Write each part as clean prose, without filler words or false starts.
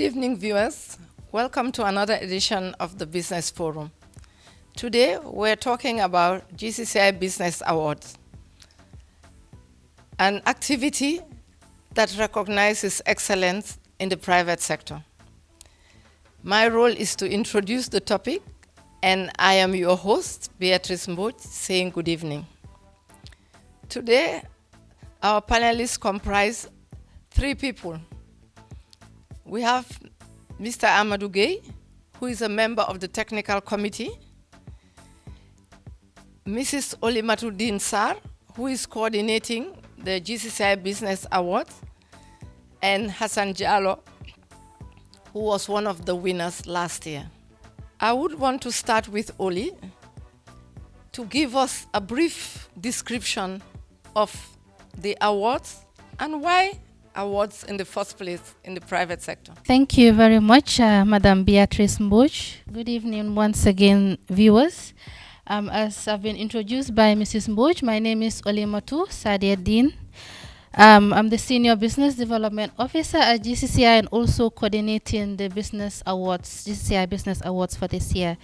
evening, viewers. Welcome to another edition of the Business Forum. Today, we're talking about GCCI Business Awards, an activity that recognizes excellence in the private sector. My role is to introduce the topic, and I am your host, Beatrice Mboj, saying good evening. Today, our panelists comprise three people. We have Mr. Amadou Gueye, who is a member of the technical committee, Mrs. Olimatu Dinsar, who is coordinating the GCCI Business Awards, and Hassan Jallo, who was one of the winners last year. I would want to start with Oli to give us a brief description of the awards and why awards in the first place in the private sector. Thank you very much, Madam Beatrice Mboj. Good evening once again, viewers. As I've been introduced by Mrs. Mboj, my name is Olimatu Sadiaddin. I'm the Senior Business Development Officer at GCCI and also coordinating the Business Awards, GCCI Business Awards for this year.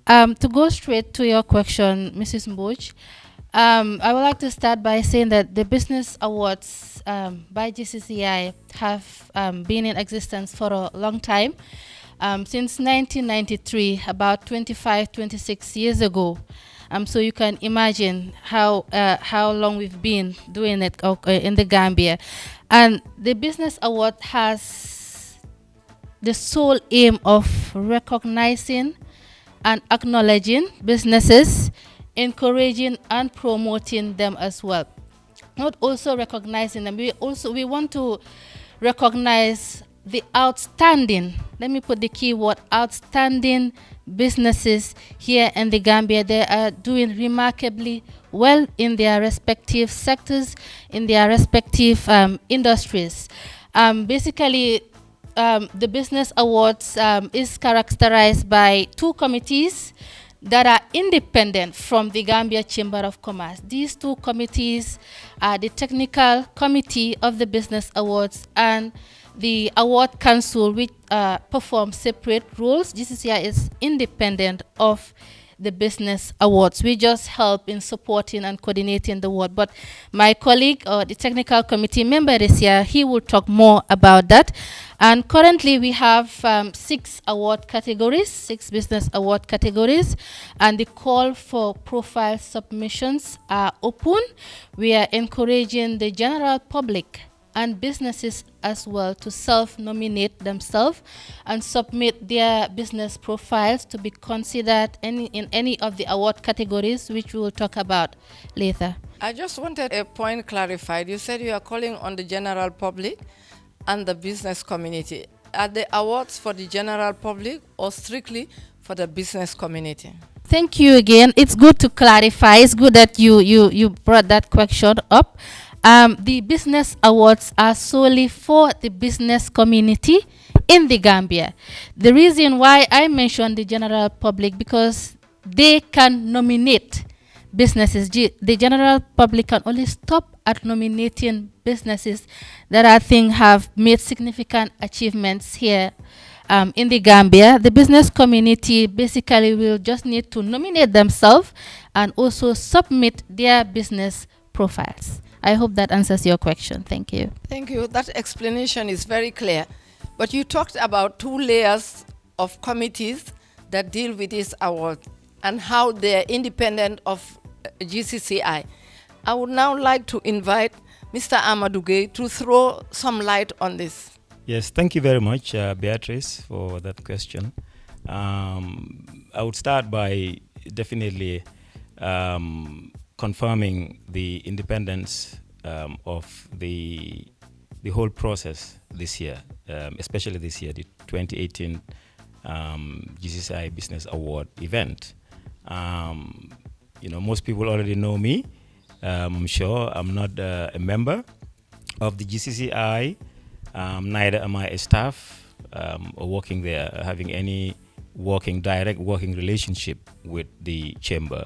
To go straight to your question, Mrs. Mboj, I would like to start by saying that the Business Awards by GCCI have been in existence for a long time. Since 1993, about 26 years ago. So you can imagine how long we've been doing it in the Gambia. And the Business Award has the sole aim of recognizing and acknowledging businesses, encouraging and promoting them as well. Not also recognizing them, we want to recognize the outstanding, let me put the key word, outstanding businesses here in the Gambia. They are doing remarkably well in their respective sectors, in their respective industries. Basically, the Business Awards is characterized by two committees that are independent from the Gambia Chamber of Commerce. These two committees are the Technical Committee of the Business Awards and the Award Council, which performs separate roles. GCCI is independent of the Business Awards. We just help in supporting and coordinating the award. But my colleague, the Technical Committee member this year, he will talk more about that. And currently we have 6 award categories, 6 business award categories, and the call for profile submissions are open. We are encouraging the general public and businesses as well to self-nominate themselves and submit their business profiles to be considered in any of the award categories, which we will talk about later. I just wanted a point clarified. You said you are calling on the general public and the business community. Are the awards for the general public or strictly for the business community? Thank you again. It's good to clarify. It's good that you brought that question up. The Business Awards are solely for the business community in the Gambia. The reason why I mentioned the general public, because they can nominate businesses. The general public can only stop at nominating businesses that I think have made significant achievements here in the Gambia. The business community basically will just need to nominate themselves and also submit their business profiles. I hope that answers your question. Thank you. Thank you. That explanation is very clear. But you talked about 2 layers of committees that deal with this award and how they're independent of GCCI. I would now like to invite Mr. Amadou Gueye to throw some light on this. Yes, thank you very much, Beatrice, for that question. I would start by definitely confirming the independence of the whole process this year, especially this year, the 2018 GCCI Business Award event. Most people already know me. I'm sure I'm not a member of the GCCI, neither am I a staff or working there, having any direct working relationship with the chamber.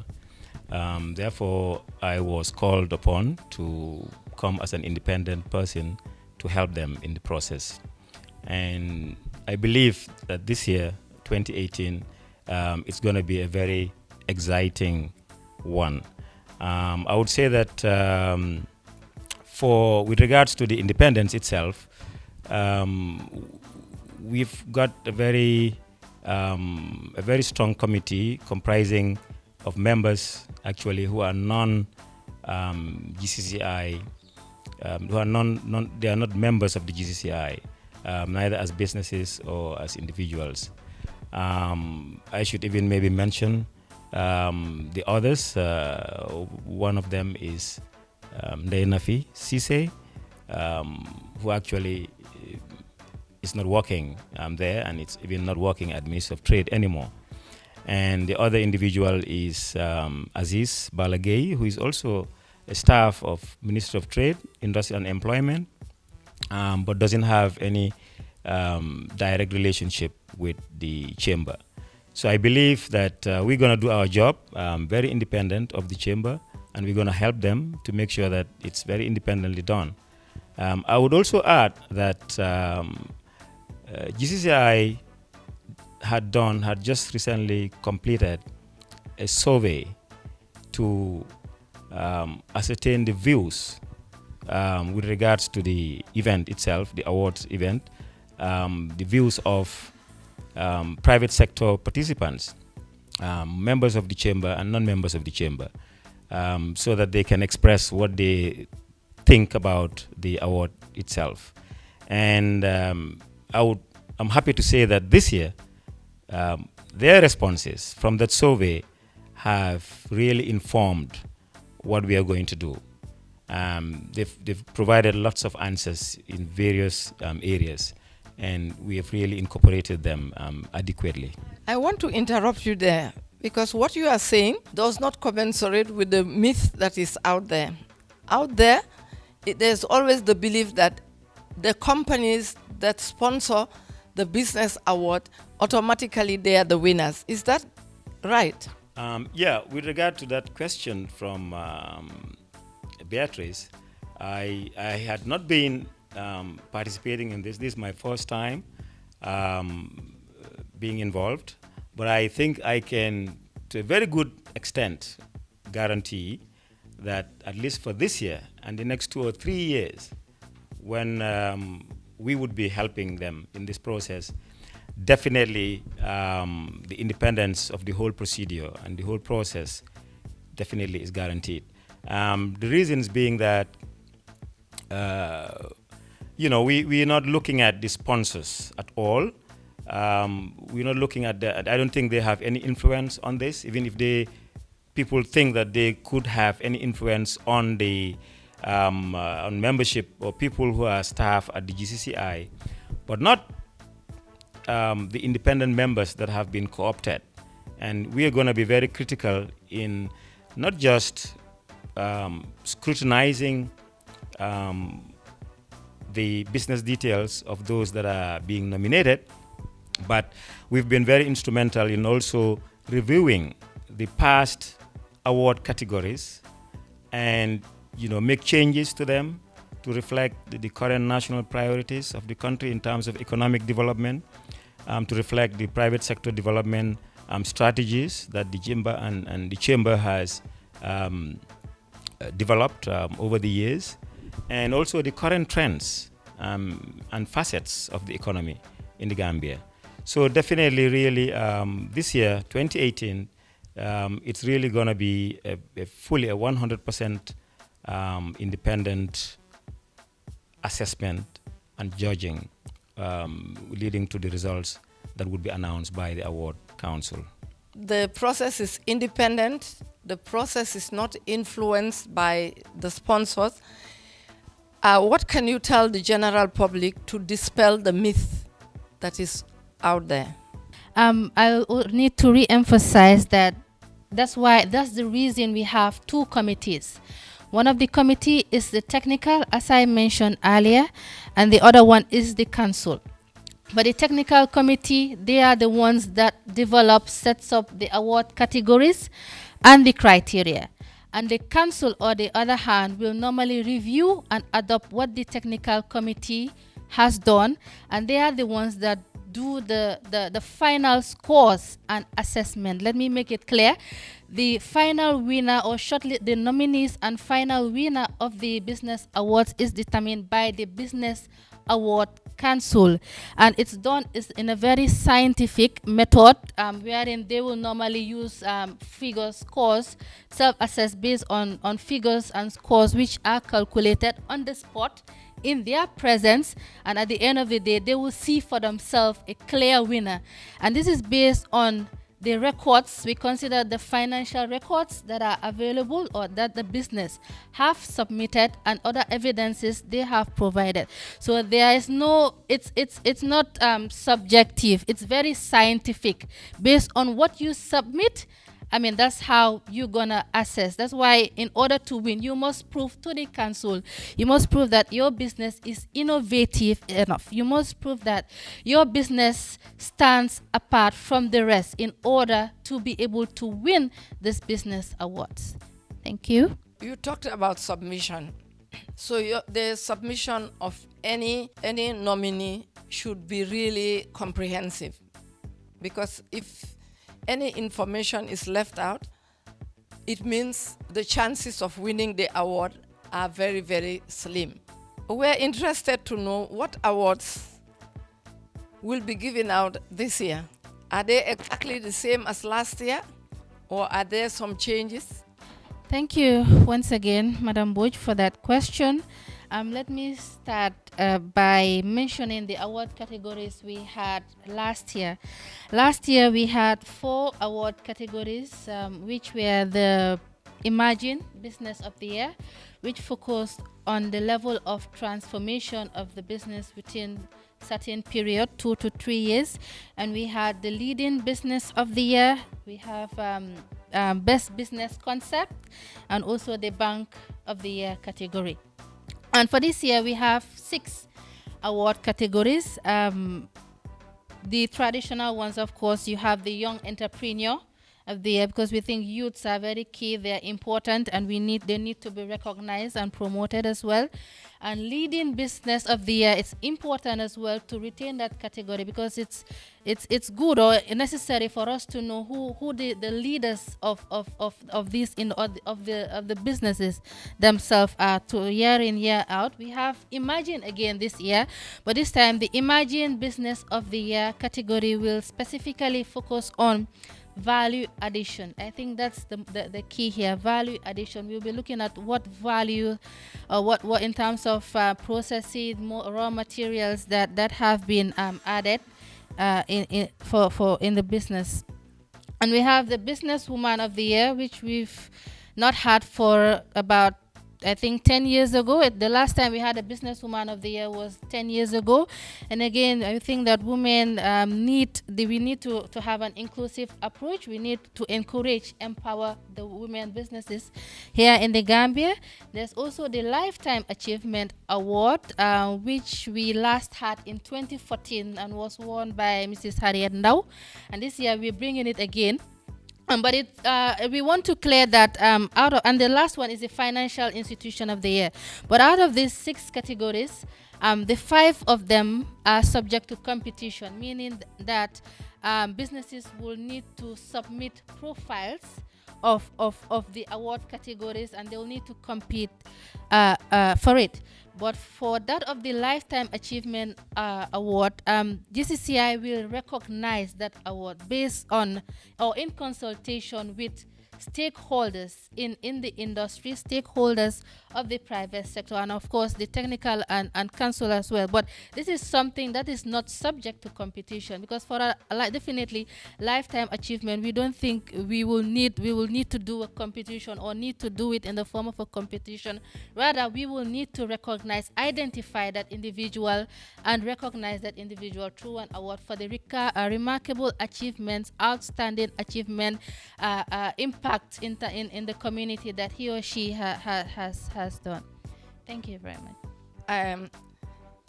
Therefore, I was called upon to come as an independent person to help them in the process. And I believe that this year, 2018, it's going to be a very exciting one. I would say that with regards to the independence itself, we've got a very strong committee comprising of members actually who are GCCI, who are they are not members of the GCCI, neither as businesses or as individuals. I should even maybe mention the others. One of them is Nafi Cisse, who actually is not working there, and it's even not working at Ministry of Trade anymore. And the other individual is Aziz Balagay, who is also a staff of Ministry of Trade, Industry and Employment, but doesn't have any direct relationship with the chamber. So I believe that we're going to do our job very independent of the chamber, and we're going to help them to make sure that it's very independently done. I would also add that GCCI had just recently completed a survey to ascertain the views with regards to the event itself, the awards event, the views of private sector participants, members of the chamber and non-members of the chamber, so that they can express what they think about the award itself. And I'm happy to say that this year, their responses from that survey have really informed what we are going to do. They've provided lots of answers in various areas, and we have really incorporated them adequately. I want to interrupt you there, because what you are saying does not commensurate with the myth that is out there. Out there, there's always the belief that the companies that sponsor the business award, automatically they are the winners. Is that right? Yeah, with regard to that question from Beatrice, I had not been participating in this. This is my first time being involved, but I think I can, to a very good extent, guarantee that at least for this year and the next 2 or 3 years, when we would be helping them in this process, definitely the independence of the whole procedure and the whole process definitely is guaranteed. The reasons being that we're not looking at the sponsors at all. We're not looking at that. I don't think they have any influence on this, even if people think that they could have any influence on the on membership or people who are staff at the GCCI, but not the independent members that have been co-opted. And we are going to be very critical in not just scrutinizing the business details of those that are being nominated, but we've been very instrumental in also reviewing the past award categories and make changes to them to reflect the current national priorities of the country in terms of economic development, to reflect the private sector development strategies that the chamber and the chamber has developed over the years, and also the current trends and facets of the economy in the Gambia. So definitely, really, this year, 2018, it's really going to be a fully 100% independent assessment and judging, leading to the results that would be announced by the award council. The process is independent. The process is not influenced by the sponsors. What can you tell the general public to dispel the myth that is out there? I need to re-emphasize that that's the reason we have 2 committees. One of the committee is the technical, as I mentioned earlier, and the other one is the council. But the technical committee, they are the ones that sets up the award categories and the criteria. And the council, on the other hand, will normally review and adopt what the technical committee has done, and they are the ones that do the final scores and assessment. Let me make it clear. The final winner or shortly the nominees and final winner of the business awards is determined by the business award council, and it's done is in a very scientific method, wherein they will normally use figures, scores, self-assessed based on figures and scores which are calculated on the spot in their presence, and at the end of the day they will see for themselves a clear winner. And this is based on the records. We consider the financial records that are available or that the business have submitted and other evidences they have provided. So there is no, it's not subjective. It's very scientific based on what you submit. I mean, that's how you're gonna assess. That's why in order to win, you must prove to the council, you must prove that your business is innovative enough. You must prove that your business stands apart from the rest in order to be able to win this business awards. Thank you. You talked about submission. So the submission of any nominee should be really comprehensive, because if any information is left out, it means the chances of winning the award are very, very slim. We're interested to know what awards will be given out this year. Are they exactly the same as last year, or are there some changes? Thank you once again, Madam Boj, for that question. Let me start by mentioning the award categories we had last year. Last year we had 4 award categories, which were the Imagine Business of the Year, which focused on the level of transformation of the business within certain period, 2 to 3 years. And we had the Leading Business of the Year. We have Best Business Concept, and also the Bank of the Year category. And for this year, we have 6 award categories. The traditional ones, of course, you have the Young Entrepreneur of the Year, because we think youths are very key, they're important, and they need to be recognized and promoted as well. And Leading Business of the Year, it's important as well to retain that category, because it's good or necessary for us to know who the leaders of these of the businesses themselves are, to year in year out. We have Imagine again this year, but this time the Imagine Business of the Year category will specifically focus on value addition. I think that's the key here. Value addition. We'll be looking at what value, what in terms of processing, raw materials that have been added in the business. And we have the Businesswoman of the Year, which we've not had for about, I think, 10 years ago. The last time we had a Businesswoman of the Year was 10 years ago. And again, I think that women we need to have an inclusive approach. We need to encourage, empower the women businesses here in the Gambia. There's also the Lifetime Achievement Award, which we last had in 2014 and was won by Mrs. Harriet Ndau. And this year we're bringing it again. But we want to clear that and the last one is the Financial Institution of the Year. But out of these 6 categories, the 5 of them are subject to competition, meaning that businesses will need to submit profiles of the award categories, and they will need to compete for it. But for that of the Lifetime Achievement Award, GCCI will recognize that award based on or in consultation with stakeholders in the industry, stakeholders of the private sector, and of course the technical and council as well. But this is something that is not subject to competition, because for definitely lifetime achievement, we don't think we will need to do a competition or need to do it in the form of a competition. Rather, we will need to identify that individual and recognize that individual through an award for the remarkable achievements, outstanding achievement, impact in the community that he or she has done. Thank you very much.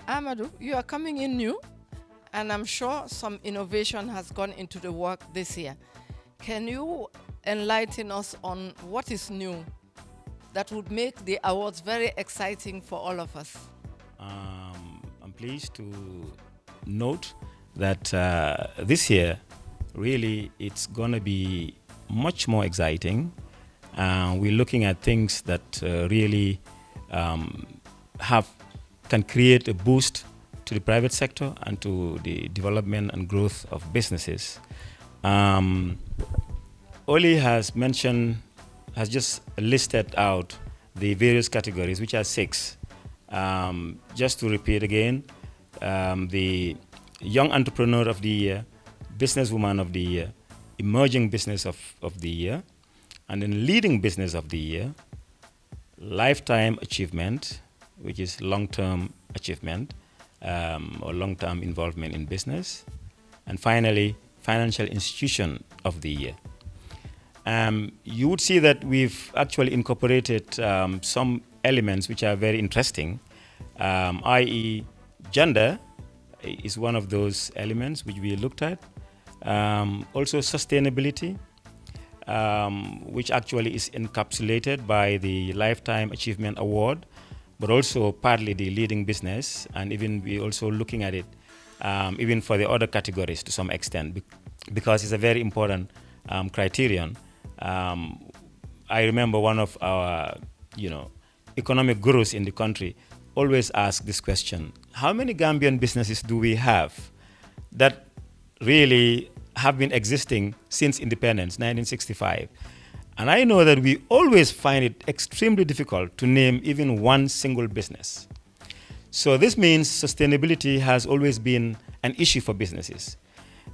Amadou, you are coming in new, and I'm sure some innovation has gone into the work this year. Can you enlighten us on what is new that would make the awards very exciting for all of us? I'm pleased to note that this year, really, it's going to be much more exciting. We're looking at things that really have can create a boost to the private sector and to the development and growth of businesses. Oli has just listed out the various categories, which are 6. Just to repeat again, the Young Entrepreneur of the Year, Businesswoman of the Year, Emerging Business of the Year, and then Leading Business of the Year, Lifetime Achievement, which is long-term achievement or long-term involvement in business, and finally, Financial Institution of the Year. You would see that we've actually incorporated some elements which are very interesting, i.e. gender is one of those elements which we looked at. Also sustainability, which actually is encapsulated by the Lifetime Achievement Award, but also partly the leading business, and even we're also looking at it even for the other categories to some extent, because it's a very important criterion. I remember one of our, economic gurus in the country always ask this question: how many Gambian businesses do we have that really have been existing since independence, 1965? And I know that we always find it extremely difficult to name even one single business. So this means sustainability has always been an issue for businesses.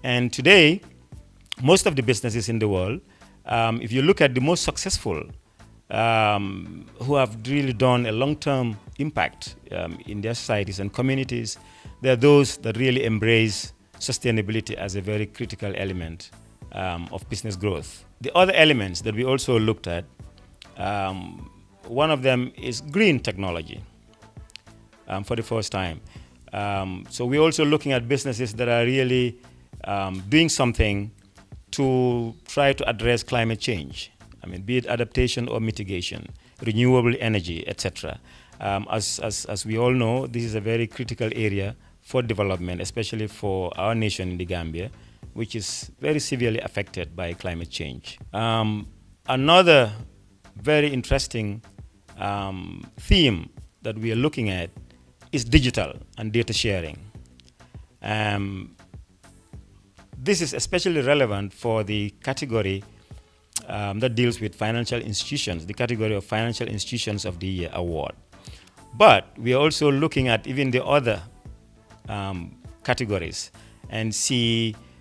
And today, most of the businesses in the world, if you look at the most successful, who have really done a long-term impact in their societies and communities, they're those that really embrace sustainability as a very critical element of business growth. The other elements that we also looked at, one of them is green technology for the first time. So we're also looking at businesses that are really doing something to try to address climate change. Be it adaptation or mitigation, renewable energy, etc. As we all know, this is a very critical area for development, especially for our nation in the Gambia, which is very severely affected by climate change. Another very interesting theme that we are looking at is digital and data sharing. This is especially relevant for the category that deals with financial institutions, the category of Financial Institutions of the Year award. But we are also looking at even the other categories and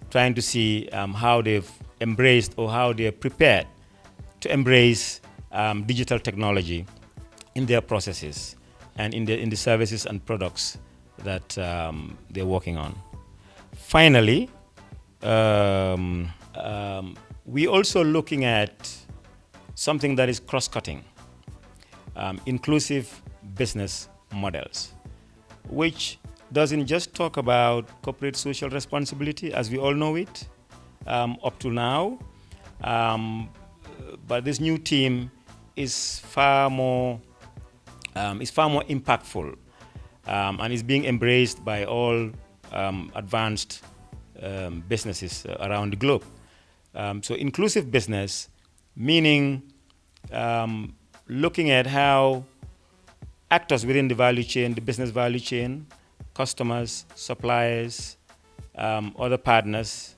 trying to see how they've embraced or how they're prepared to embrace digital technology in their processes and in the services and products that they're working on. Finally, we're also looking at something that is cross-cutting, inclusive business models, which doesn't just talk about corporate social responsibility as we all know it up to now, but this new team is far more impactful and is being embraced by all advanced businesses around the globe. So inclusive business, meaning looking at how actors within the value chain, the business value chain, customers, suppliers, other partners,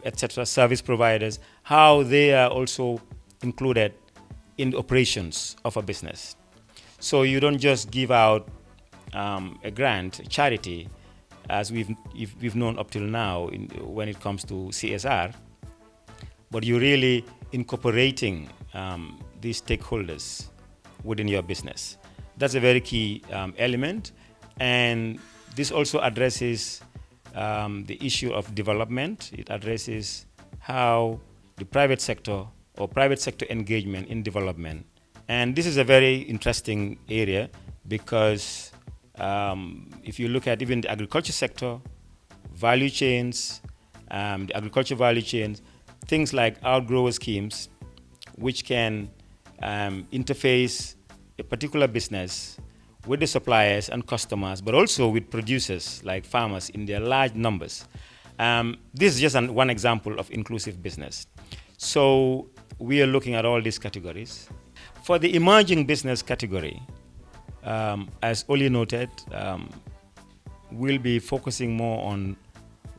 etc., service providers, how they are also included in the operations of a business. So you don't just give out a grant, a charity, as we've known up till now when it comes to CSR, but you're really incorporating these stakeholders within your business. That's a very key element, and this also addresses the issue of development. It addresses how the private sector or private sector engagement in development. And this is a very interesting area because if you look at even the agriculture sector, value chains, the agriculture value chains, things like outgrower schemes, which can interface a particular business with the suppliers and customers, but also with producers like farmers in their large numbers. This is just one example of inclusive business. So we are looking at all these categories. For the emerging business category, as Oli noted, we'll be focusing more on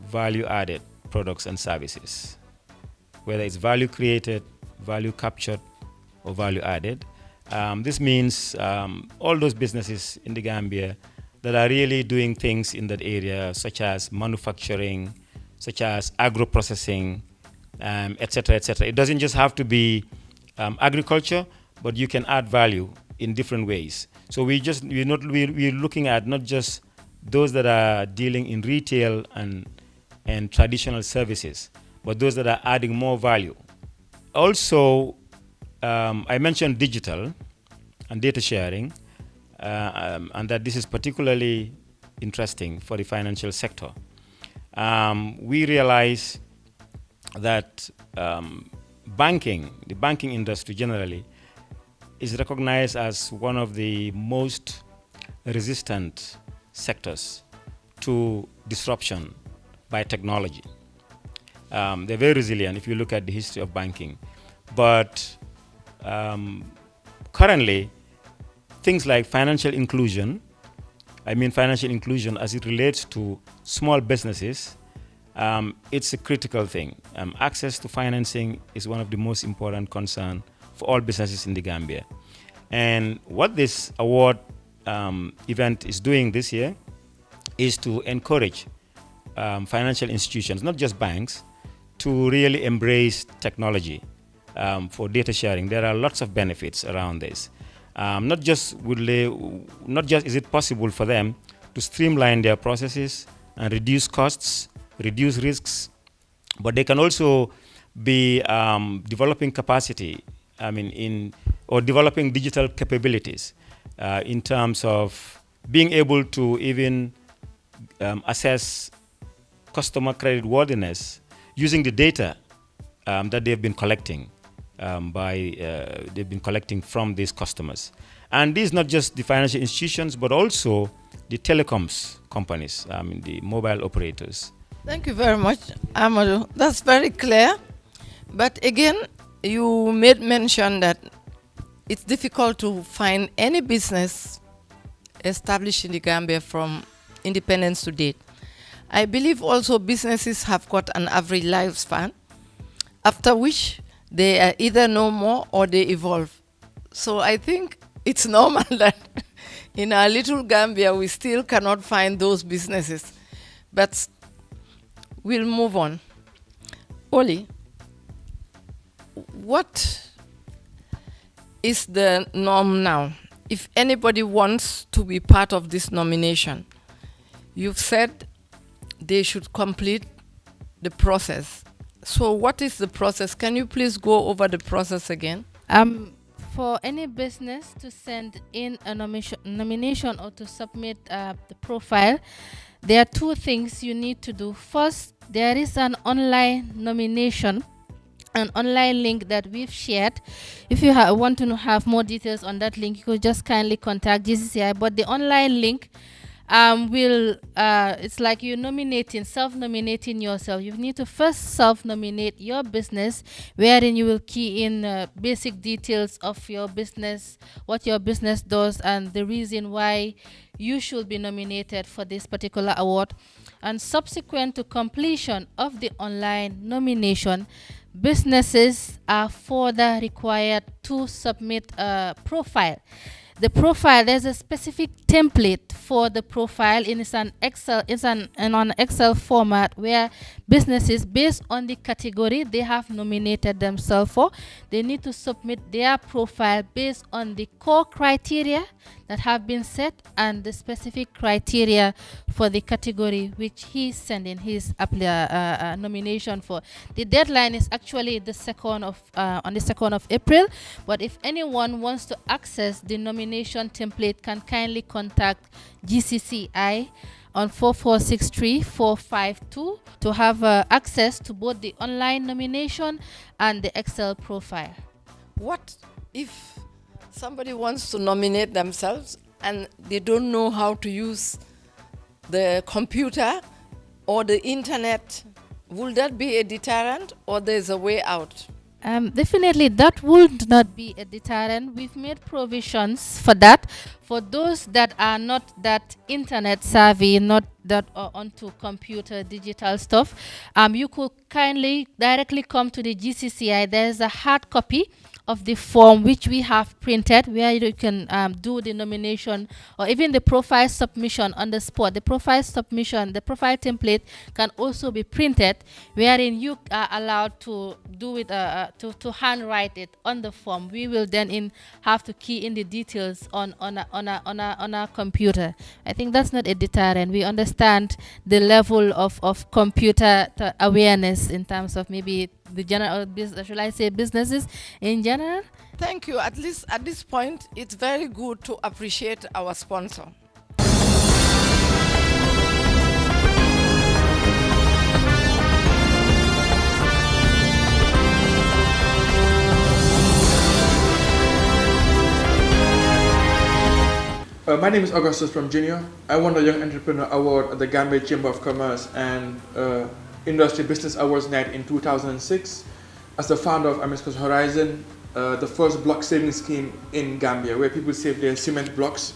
value-added products and services, whether it's value created, value captured, or value added. This means all those businesses in the Gambia that are really doing things in that area, such as manufacturing, such as agro-processing, et cetera, et cetera. It doesn't just have to be agriculture, but you can add value in different ways. So we're looking at not just those that are dealing in retail and traditional services, but those that are adding more value. Also, I mentioned digital and data sharing, and that this is particularly interesting for the financial sector. We realize that the banking industry generally, is recognized as one of the most resistant sectors to disruption by technology. They're very resilient if you look at the history of banking. But currently, things like financial inclusion as it relates to small businesses, it's a critical thing. Access to financing is one of the most important concerns for all businesses in the Gambia. And what this award event is doing this year is to encourage financial institutions, not just banks, to really embrace technology for data sharing. There are lots of benefits around this. Not just is it possible for them to streamline their processes and reduce costs, reduce risks, but they can also be developing capacity, or developing digital capabilities in terms of being able to even assess customer credit worthiness using the data that they've been collecting from these customers. And these not just the financial institutions, but also the telecoms companies, the mobile operators. Thank you very much, Amadou. That's very clear. But again, you made mention that it's difficult to find any business established in the Gambia from independence to date. I believe also businesses have got an average lifespan, after which they are either no more or they evolve. So I think it's normal that in our little Gambia we still cannot find those businesses. But we'll move on. Oli, what is the norm now? If anybody wants to be part of this nomination, you've said they should complete the process. So what is the process? Can you please go over the process again? For any business to send in a nomination or to submit the profile, there are two things you need to do. First, there is an online nomination, an online link that we've shared. If you want to have more details on that link, you could just kindly contact GCCI. But the online link it's like you self-nominating yourself. You need to first self-nominate your business, wherein you will key in basic details of your business, what your business does, and the reason why you should be nominated for this particular award. And subsequent to completion of the online nomination, businesses are further required to submit a profile. The profile, there's a specific template for the profile in an Excel format where businesses, based on the category they have nominated themselves for, they need to submit their profile based on the core criteria that have been set and the specific criteria for the category which he's sending his nomination for. The deadline is actually on the 2nd of April, but if anyone wants to access the nomination template, can kindly contact GCCI on 4463452 to have access to both the online nomination and the Excel profile. What if somebody wants to nominate themselves and they don't know how to use the computer or the internet, will that be a deterrent, or there's a way out? Definitely, that would not be a deterrent. We've made provisions for that. For those that are not that internet savvy, not that are onto computer digital stuff, you could kindly directly come to the GCCI. There's a hard copy of the form which we have printed, where you can do the nomination or even the profile submission on the spot. The profile submission, the profile template can also be printed, wherein you are allowed to do it, to handwrite it on the form. We will then have to key in the details on a computer. I think that's not a deterrent. We understand the level of computer awareness in terms of maybe the general business, should I say businesses in general. Thank you. At least at this point, it's very good to appreciate our sponsor. My name is Augustus from Junior. I won the Young Entrepreneur Award at the Gambia Chamber of Commerce and Industry Business Awards Night in 2006 as the founder of Amiscos Horizon, the first block saving scheme in Gambia, where people save their cement blocks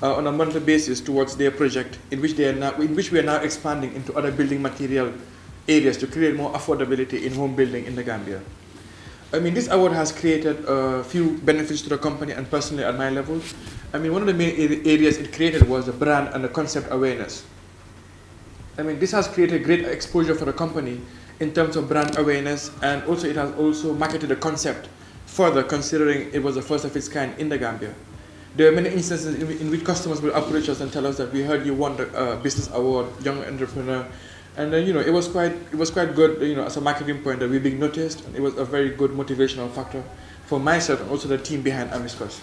on a monthly basis towards their project, in which we are now expanding into other building material areas to create more affordability in home building in the Gambia. I mean, this award has created a few benefits to the company and personally at my level. I mean, one of the main areas it created was the brand and the concept awareness. I mean, this has created great exposure for the company in terms of brand awareness, and also it has also marketed the concept further, considering it was the first of its kind in the Gambia. There are many instances in which customers will approach us and tell us that we heard you won the business award, young entrepreneur, and then it was quite good, as a marketing point that we're being noticed, and it was a very good motivational factor for myself and also the team behind Amiscos.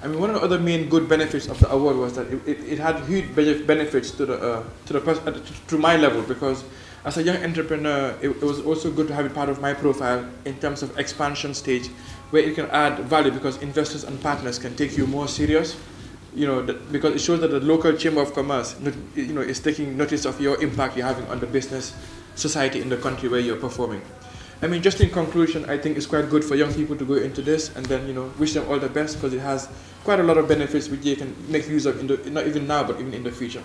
I mean, one of the other main good benefits of the award was that it had huge benefits to my level, because as a young entrepreneur, it was also good to have it part of my profile in terms of expansion stage, where it can add value because investors and partners can take you more serious. Because it shows that the local chamber of commerce, is taking notice of your impact you're having on the business society in the country where you're performing. I mean, just in conclusion, I think it's quite good for young people to go into this and then, wish them all the best, because it has quite a lot of benefits which they can make use of, not even now, but even in the future.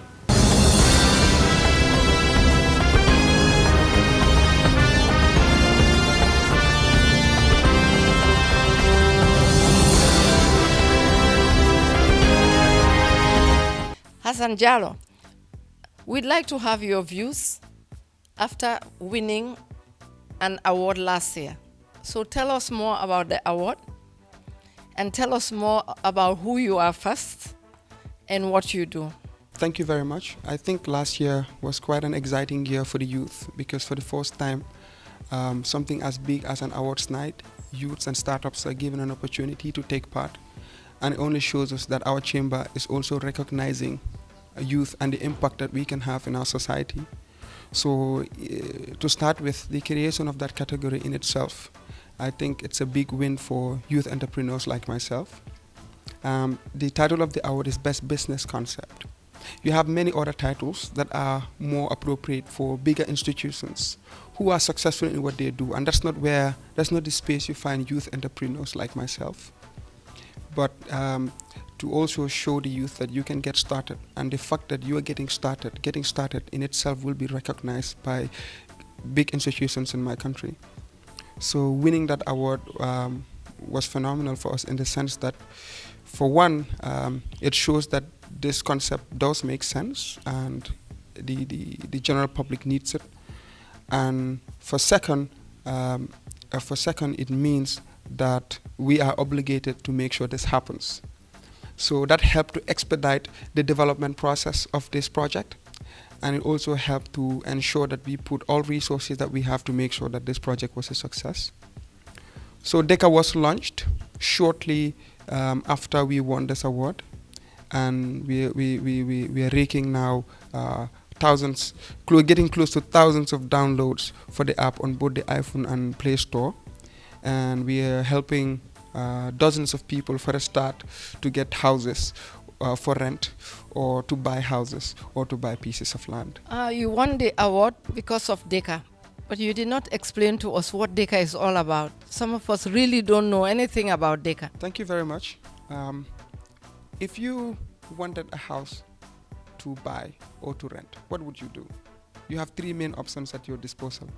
Hassan Jallo, we'd like to have your views after winning an award last year. So tell us more about the award and tell us more about who you are first and what you do. Thank you very much. I think last year was quite an exciting year for the youth, because for the first time, something as big as an awards night, youths and startups are given an opportunity to take part. And it only shows us that our chamber is also recognizing youth and the impact that we can have in our society. So to start with, the creation of that category in itself, I think it's a big win for youth entrepreneurs like myself. The title of the award is Best Business Concept. You have many other titles that are more appropriate for bigger institutions who are successful in what they do, and that's not the space you find youth entrepreneurs like myself. But to also show the youth that you can get started, and the fact that you are getting started in itself will be recognized by big institutions in my country. So winning that award was phenomenal for us in the sense that, for one, it shows that this concept does make sense and the general public needs it. And for second, it means that we are obligated to make sure this happens. So that helped to expedite the development process of this project, and it also helped to ensure that we put all resources that we have to make sure that this project was a success. So DECA was launched shortly after we won this award, and we are raking now thousands, getting close to thousands of downloads for the app on both the iPhone and Play Store. And we are helping dozens of people for a start to get houses for rent, or to buy houses, or to buy pieces of land. You won the award because of DECA, but you did not explain to us what DECA is all about. Some of us really don't know anything about DECA. Thank you very much. If you wanted a house to buy or to rent, what would you do? You have three main options at your disposal.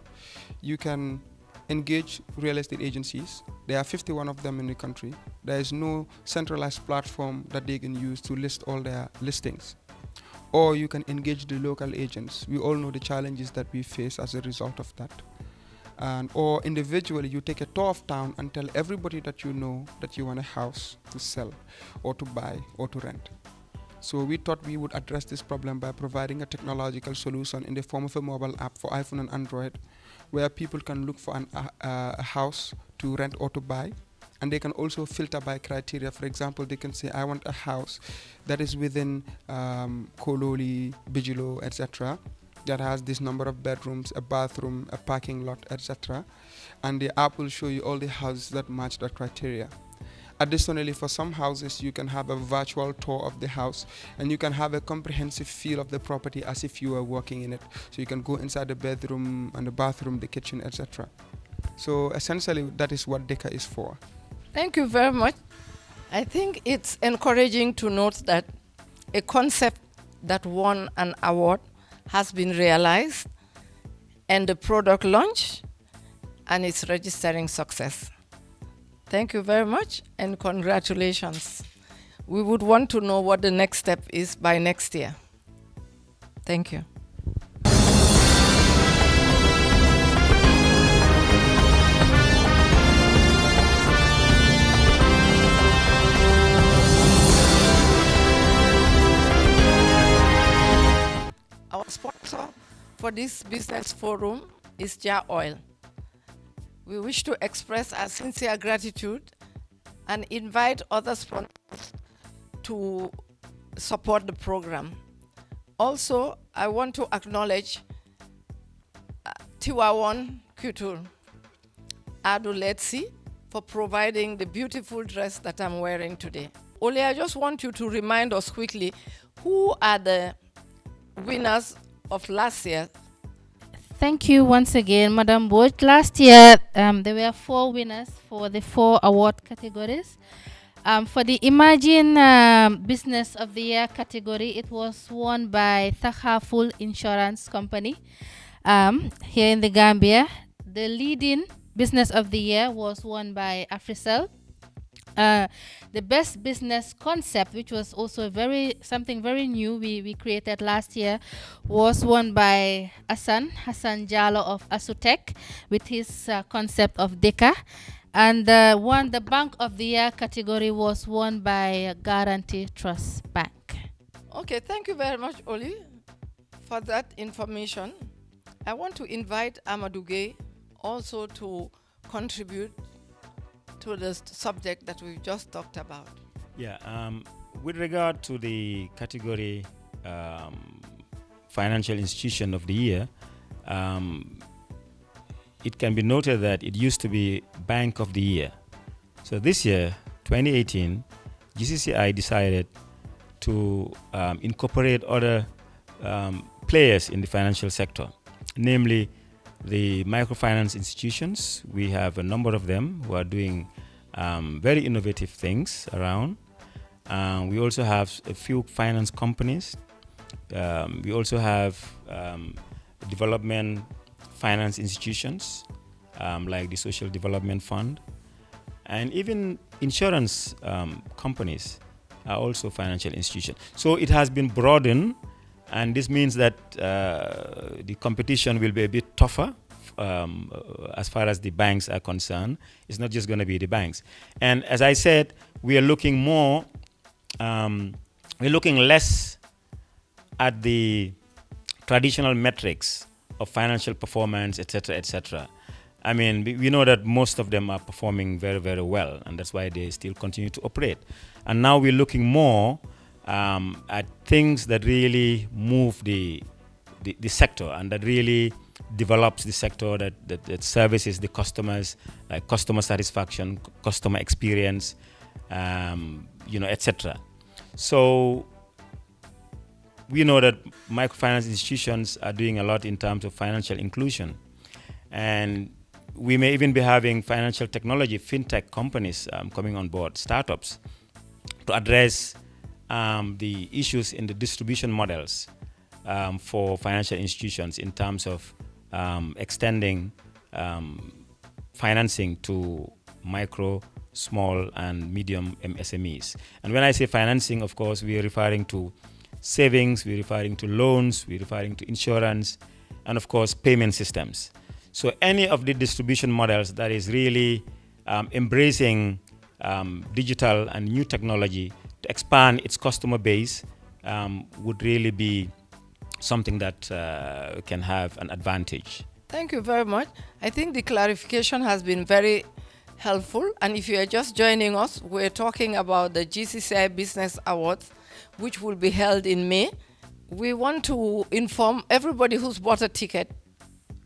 You can engage real estate agencies. There are 51 of them in the country. There is no centralized platform that they can use to list all their listings. Or you can engage the local agents. We all know the challenges that we face as a result of that. Or individually, you take a tour of town and tell everybody that you know that you want a house to sell or to buy or to rent. So we thought we would address this problem by providing a technological solution in the form of a mobile app for iPhone and Android, where people can look for a house to rent or to buy. And they can also filter by criteria. For example, they can say, I want a house that is within Kololi, Bijilo, etc., that has this number of bedrooms, a bathroom, a parking lot, etc. And the app will show you all the houses that match that criteria. Additionally, for some houses, you can have a virtual tour of the house, and you can have a comprehensive feel of the property as if you were working in it. So you can go inside the bedroom and the bathroom, the kitchen, etc. So essentially, that is what DECA is for. Thank you very much. I think it's encouraging to note that a concept that won an award has been realized, and the product launched, and it's registering success. Thank you very much, and congratulations. We would want to know what the next step is by next year. Thank you. Our sponsor for this business forum is Jar Oil. We wish to express our sincere gratitude and invite other sponsors to support the program. Also, I want to acknowledge Tiwawan Kutur Aduletsi for providing the beautiful dress that I'm wearing today. Ole, I just want you to remind us quickly, who are the winners of last year? Thank you once again, Madam Boyd. Last year, there were 4 winners for the 4 award categories. For the Imagine Business of the Year category, it was won by Thakaful Insurance Company here in the Gambia. The leading Business of the Year was won by Africell. The best business concept, which was also something very new we created last year, was won by Hassan Jallo of Asutech with his concept of DECA. And the Bank of the Year category was won by Guarantee Trust Bank. Okay, thank you very much, Oli, for that information. I want to invite Amadou Gueye also to contribute to the subject that we've just talked about. Yeah, with regard to the category Financial Institution of the Year, it can be noted that it used to be Bank of the Year. So this year, 2018, GCCI decided to incorporate other players in the financial sector, namely the microfinance institutions. We have a number of them who are doing very innovative things around. We also have a few finance companies. We also have development finance institutions like the Social Development Fund, and even insurance companies are also financial institutions. So it has been broadened, and this means that the competition will be a bit tougher as far as the banks are concerned. It's not just going to be the banks. And as I said, we are looking more, we're looking less at the traditional metrics of financial performance, etc., etc. I mean, we know that most of them are performing very, very well, and that's why they still continue to operate. And now we're looking more at things that really move the sector and that really develops the sector, that services the customers, like customer satisfaction, customer experience, etc. So we know that microfinance institutions are doing a lot in terms of financial inclusion. And we may even be having financial technology, fintech companies coming on board, startups, to address the issues in the distribution models for financial institutions in terms of extending financing to micro, small, and medium MSMEs. And when I say financing, of course, we are referring to savings, we're referring to loans, we're referring to insurance, and of course, payment systems. So any of the distribution models that is really embracing digital and new technology to expand its customer base would really be something that can have an advantage. Thank you very much. I think the clarification has been very helpful. And if you are just joining us, we're talking about the GCCI Business Awards, which will be held in May. We want to inform everybody who's bought a ticket,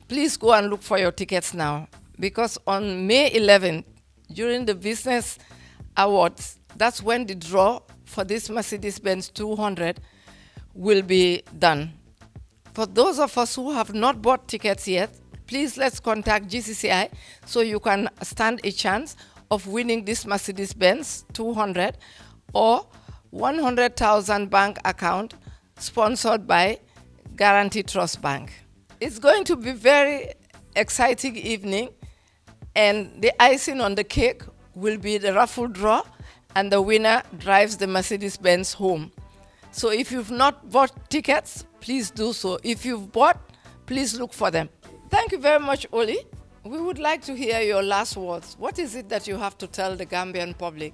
please go and look for your tickets now, because on May 11th, during the Business Awards, that's when the draw for this Mercedes-Benz 200 will be done. For those of us who have not bought tickets yet, please let's contact GCCI so you can stand a chance of winning this Mercedes-Benz 200 or 100,000 bank account sponsored by Guarantee Trust Bank. It's going to be very exciting evening, and the icing on the cake will be the raffle draw, and the winner drives the Mercedes-Benz home. So if you've not bought tickets, please do so. If you've bought, please look for them. Thank you very much, Oli. We would like to hear your last words. What is it that you have to tell the Gambian public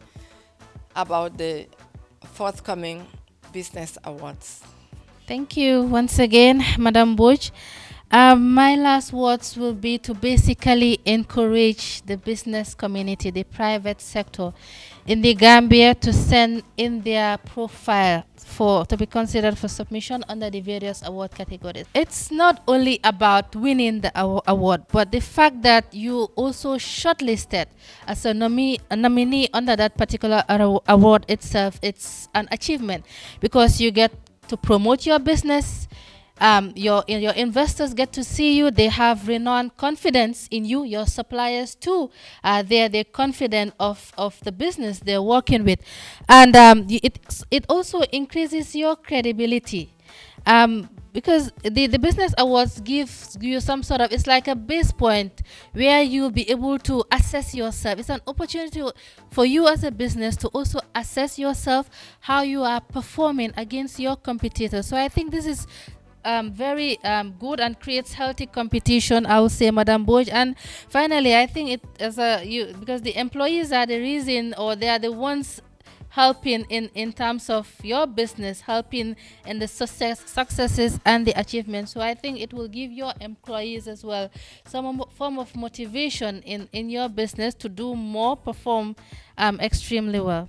about the forthcoming Business Awards? Thank you once again, Madam Butch. My last words will be to basically encourage the business community, the private sector in the Gambia to send in their profile to be considered for submission under the various award categories. It's not only about winning the award, but the fact that you also shortlisted as a nominee under that particular award itself, it's an achievement because you get to promote your business. Your investors get to see you. They have renowned confidence in you. Your suppliers too. They're confident of the business they're working with, and it also increases your credibility. Because the business awards gives you some sort of, it's like a base point where you'll be able to assess yourself. It's an opportunity for you as a business to also assess yourself, how you are performing against your competitors. So I think this is very good and creates healthy competition, I would say, Madam Boj. And finally, I think because the employees are the reason, or they are the ones helping in terms of your business, helping in the successes and the achievements. So I think it will give your employees as well some form of motivation in your business to do more, perform extremely well.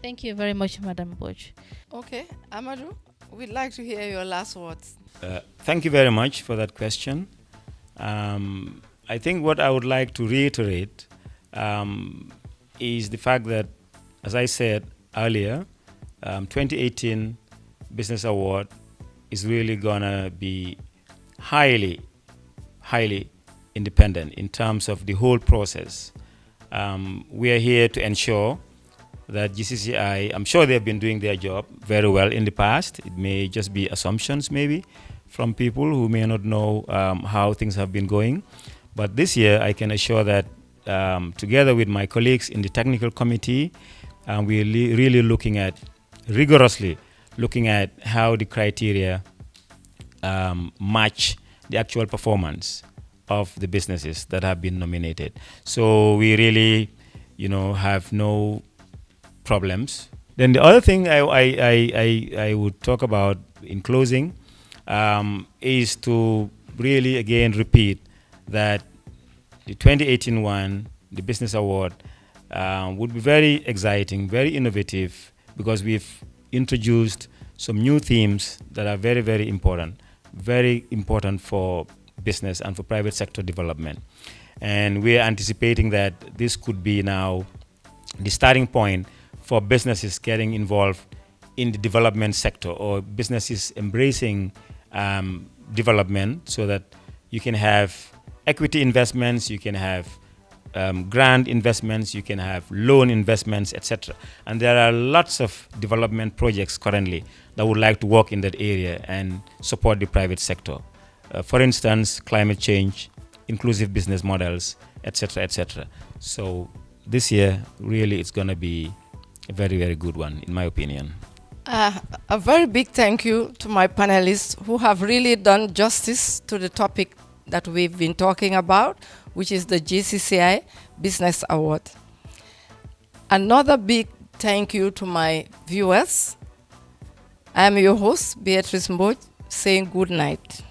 Thank you very much, Madam Boj. Okay, Amadou, we'd like to hear your last words. Thank you very much for that question. I think what I would like to reiterate is the fact that, as I said earlier, 2018 Business Award is really gonna be highly independent in terms of the whole process. We are here to ensure that GCCI, I'm sure they've been doing their job very well in the past. It may just be assumptions maybe from people who may not know how things have been going. But this year I can assure that together with my colleagues in the technical committee, we're really rigorously looking at how the criteria match the actual performance of the businesses that have been nominated. So we really, have no problems. Then the other thing I would talk about in closing is to really again repeat that the 2018 one, the Business Award, would be very exciting, very innovative, because we've introduced some new themes that are very important for business and for private sector development. And we are anticipating that this could be now the starting point for businesses getting involved in the development sector, or businesses embracing development, so that you can have equity investments, you can have grant investments, you can have loan investments, etc. And there are lots of development projects currently that would like to work in that area and support the private sector. For instance, climate change, inclusive business models, etc., etc. So this year, really, it's going to be a very, very good one, in my opinion. A very big thank you to my panelists who have really done justice to the topic that we've been talking about, which is the GCCI Business Award. Another big thank you to my viewers. I am your host, Beatrice Mboj, saying good night.